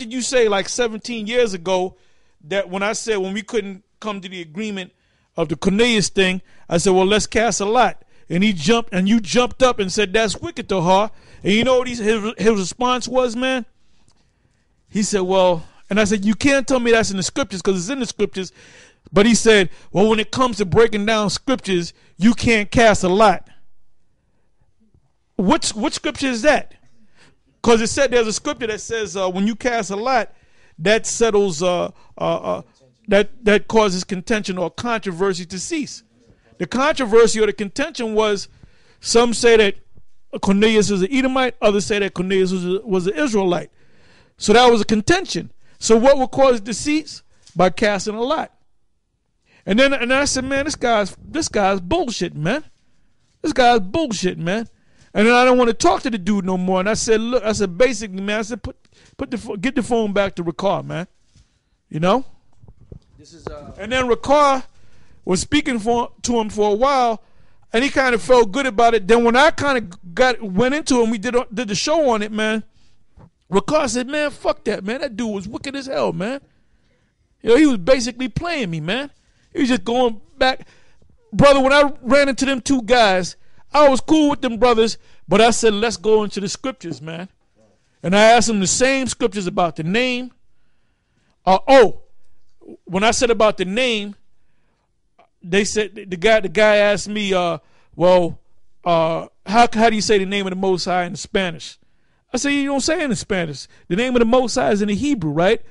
did you say like 17 years ago that when I said when we couldn't come to the agreement of the Cornelius thing, I said, well, let's cast a lot. And you jumped up and said, that's wicked to her. And you know what his response was, man? He said, well, and I said, you can't tell me that's in the scriptures because it's in the scriptures. But he said, well, when it comes to breaking down scriptures, you can't cast a lot. Which scripture is that? Because it said there's a scripture that says when you cast a lot, that settles, that causes contention or controversy to cease. The controversy or the contention was some say that Cornelius was an Edomite, others say that Cornelius was an Israelite. So that was a contention. So what would cause it to cease? By casting a lot. And then I said, man, this guy's bullshit, man. This guy's bullshit, man. And then I don't want to talk to the dude no more. And I said, look, I said, basically, man, I said, get the phone back to Ricard, man. You know? This is And then Ricard was speaking to him for a while, and he kind of felt good about it. Then when I kind of went into him, we did the show on it, man. Ricard said, man, fuck that, man. That dude was wicked as hell, man. You know, he was basically playing me, man. He was just going back. Brother, when I ran into them two guys, I was cool with them brothers, but I said, let's go into the scriptures, man. And I asked them the same scriptures about the name. When I said about the name, they said the guy asked me, how do you say the name of the Most High in Spanish? I said, you don't say it in Spanish. The name of the Most High is in the Hebrew, right?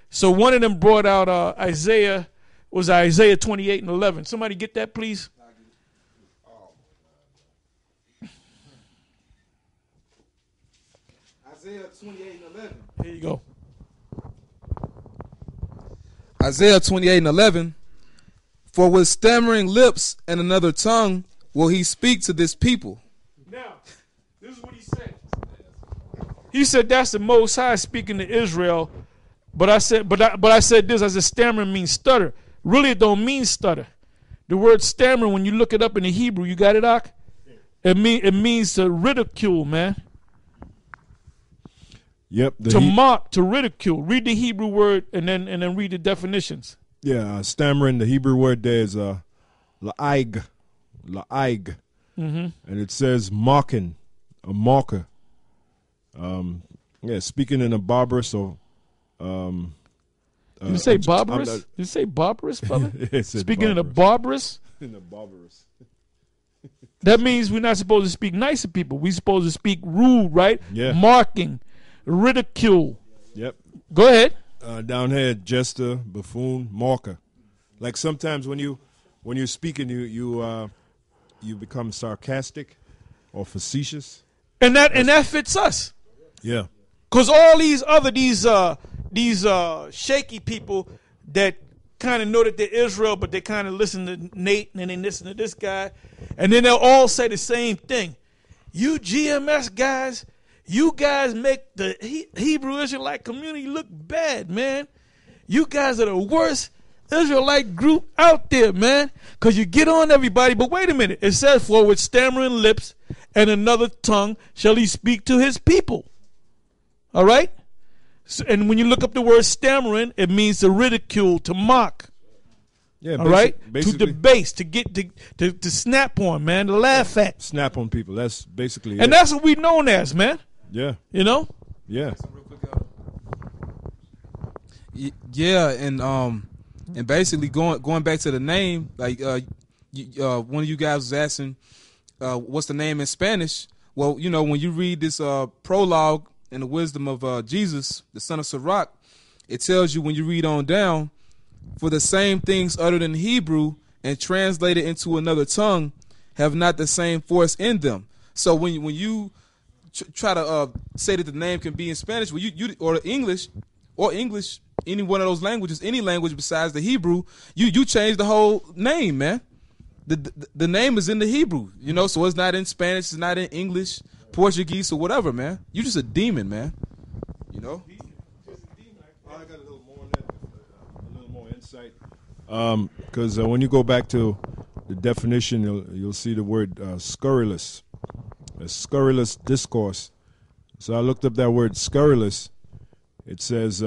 So one of them brought out Isaiah 28:11. Somebody get that, please. Isaiah 28:11. Here you go. Isaiah 28:11. For with stammering lips and another tongue will he speak to this people. Now, this is what he said. He said that's the Most High speaking to Israel. But I said this. I said stammering means stutter. Really, it don't mean stutter. The word stammering, when you look it up in the Hebrew, you got it, Ak? It means to ridicule, man. Yep. To mock, to ridicule. Read the Hebrew word and then read the definitions. Yeah, stammering. The Hebrew word there is la'aig, and it says mocking, a mocker. Speaking in a barbarous or. Did you say barbarous? Did you say barbarous, brother? Speaking in a barbarous? In a barbarous. That means we're not supposed to speak nice to people. We're supposed to speak rude, right? Yeah. Marking, ridicule. Yep. Go ahead. Down here, jester, buffoon, mocker. Like sometimes when you're speaking, you become sarcastic or facetious. And that fits us. Yeah. Because all these shaky people that kind of know that they're Israel, but they kind of listen to Nate and then they listen to this guy, and then they'll all say the same thing. You GMS guys, you guys make the Hebrew Israelite community look bad, man. You guys are the worst Israelite group out there, man. Because you get on everybody. But wait a minute. It says, for with stammering lips and another tongue shall he speak to his people. All right? So, and when you look up the word stammering, it means to ridicule, to mock. Yeah, all right? To debase, to get to snap on, man, to laugh at. Snap on people. That's basically and that's what we known as, man. Yeah. You know? Yeah. Yeah, and basically going back to the name, like one of you guys was asking, what's the name in Spanish? Well, you know, when you read this prologue in the wisdom of Jesus, the son of Sirach, it tells you when you read on down, for the same things uttered in Hebrew and translated into another tongue have not the same force in them. So when you try to say that the name can be in Spanish, well, you or English, any one of those languages, any language besides the Hebrew, you change the whole name, man. The name is in the Hebrew, you know, so it's not in Spanish, it's not in English, Portuguese, or whatever, man. You just a demon, man. You know. I got a little more on that, a little more insight. Because when you go back to the definition, you'll see the word scurrilous, a scurrilous discourse. So I looked up that word scurrilous, It says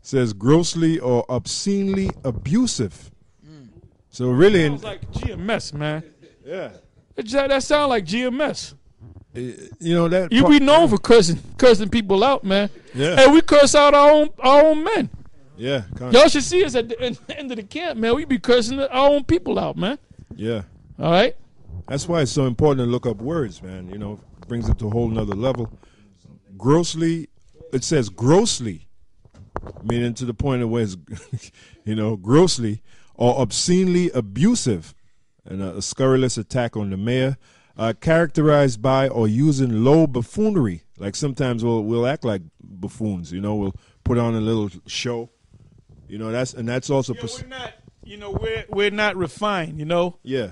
says grossly or obscenely abusive. So really, Sounds like GMS, man. yeah, That sounds like GMS. you know that You be known for cursing people out, man. Yeah. And we curse out our own men. Yeah, Y'all should see us at the end of the camp, man. We be cursing our own people out, man. yeah. All right? That's why it's so important to look up words, man. You know, brings it to a whole nother level. Grossly, it says grossly, meaning to the point of where it's, you know, grossly or obscenely abusive, and a scurrilous attack on the mayor, characterized by or using low buffoonery. Like sometimes we'll act like buffoons, you know, we'll put on a little show, you know. That's also we're not, you know, we're not refined, you know. yeah.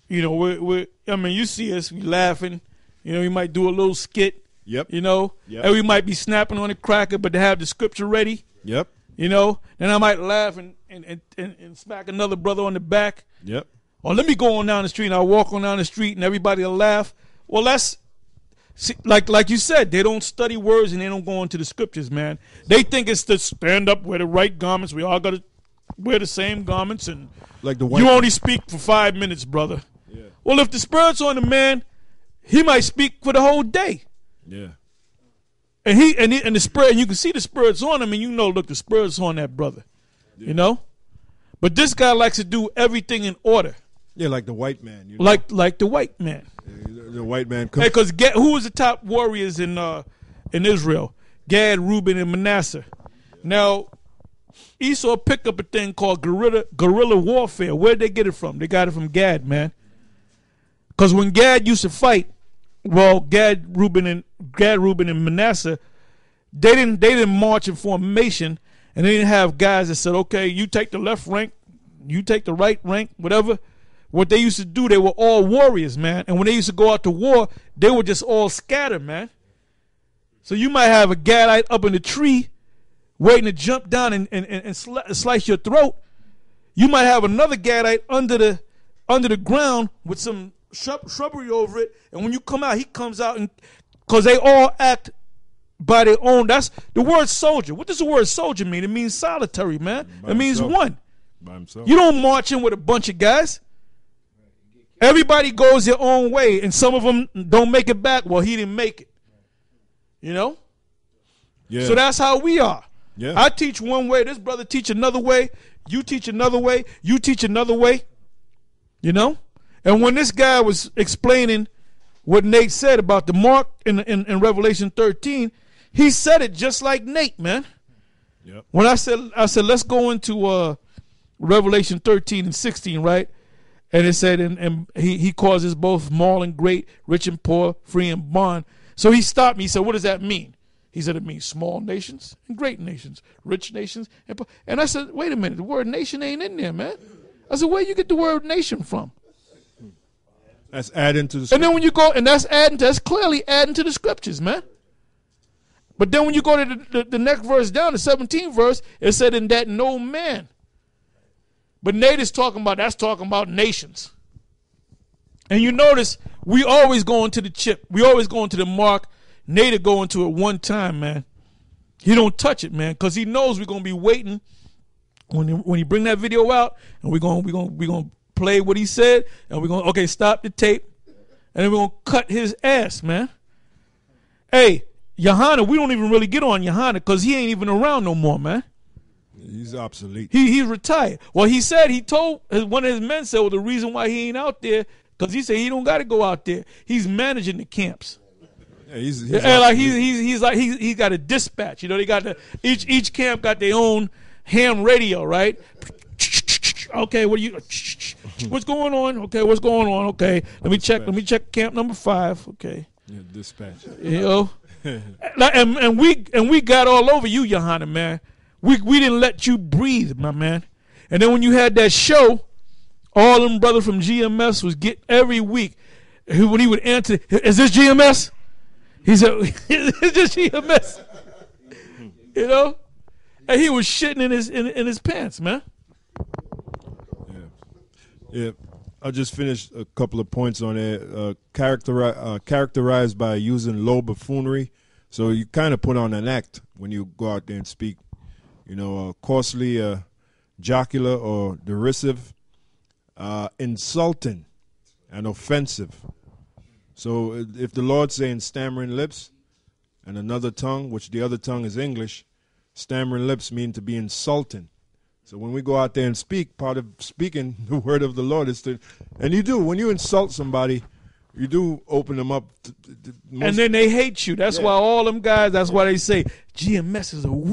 You know, we're I mean, you see us, we laughing. You know, we might do a little skit. Yep. You know, Yep. and we might be snapping on a cracker, but to have the scripture ready. Yep. You know, then I might laugh and smack another brother on the back. Yep. Or let me go on down the street and I'll walk on down the street and everybody will laugh. Well, that's see, like you said, they don't study words and they don't go into the scriptures, man. They think it's to stand up, wear the right garments. We all got to wear the same garments, and Like the white you only speak for 5 minutes, brother. Yeah. Well, if the Spirit's on the man, he might speak for the whole day. Yeah. And the Spirit, and you can see the Spirit's on him, and you know, look, the Spirit's on that brother. Yeah. You know? But this guy likes to do everything in order. Yeah, like the white man. You know? Like the white man. The white man. Hey, because who was the top warriors in Israel? Gad, Reuben, and Manasseh. Now, Esau picked up a thing called guerrilla warfare. Where'd they get it from? They got it from Gad, man. Because when Gad used to fight, well, Gad, Reuben, and Manasseh, they didn't march in formation, and they didn't have guys that said, okay, you take the left rank, you take the right rank, whatever. What they used to do, they were all warriors, man. And when they used to go out to war, they were just all scattered, man. So you might have a Gadite up in the tree waiting to jump down and slice your throat. You might have another Gadite under the ground with some shrubbery over it. And when you come out, he comes out, and because they all act by their own. That's the word soldier. What does the word soldier mean? It means solitary, man. It means one. By himself. You don't march in with a bunch of guys. Everybody goes their own way, and some of them don't make it back. Well, he didn't make it. You know? Yeah. So that's how we are. Yeah. I teach one way, this brother teach another way, you teach another way, you teach another way. You know? And when this guy was explaining what Nate said about the mark in Revelation 13, he said it just like Nate, man. Yep. When I said let's go into Revelation 13 and 16, right? And it said, and he causes both small and great, rich and poor, free and bond. So he stopped me. He said, what does that mean? He said, it means small nations and great nations, rich nations. And I said, wait a minute, the word nation ain't in there, man. I said, where you get the word nation from? That's adding to the scripture. And then when you go, and that's clearly adding to the scriptures, man. But then when you go to the next verse down, the 17th verse, it said, in that no man. But Nate is talking about nations. And you notice we always go into the chip. We always go into the mark. Nate will go into it one time, man. He don't touch it, man, because he knows we're gonna be waiting when he bring that video out, and we're gonna play what he said, and we're gonna stop the tape, and then we're gonna cut his ass, man. Hey, Yohana, we don't even really get on Yohana because he ain't even around no more, man. He's obsolete. He's retired. Well, he told one of his men said, well, the reason why he ain't out there, because he said he don't got to go out there. He's managing the camps. Yeah, he's like he's got a dispatch. You know, they got each camp got their own ham radio, right? Okay, what's going on? Okay, what's going on? Okay, let me check camp number 5. Okay. Yeah, dispatch. You know, and we got all over you, Johanna, man. We didn't let you breathe, my man. And then when you had that show, all them brothers from GMS was get every week. When he would answer, is this GMS? He said, is this GMS? You know? And he was shitting in his pants, man. Yeah. I'll just finish a couple of points on it. Characterized by using low buffoonery. So you kind of put on an act when you go out there and speak. Coarsely, jocular or derisive, insulting, and offensive. So if the Lord's saying stammering lips and another tongue, which the other tongue is English, stammering lips mean to be insulting. So when we go out there and speak, part of speaking the word of the Lord is to, and you do, when you insult somebody, you do open them up. And then they hate you. That's why all them guys, that's why they say GMS is a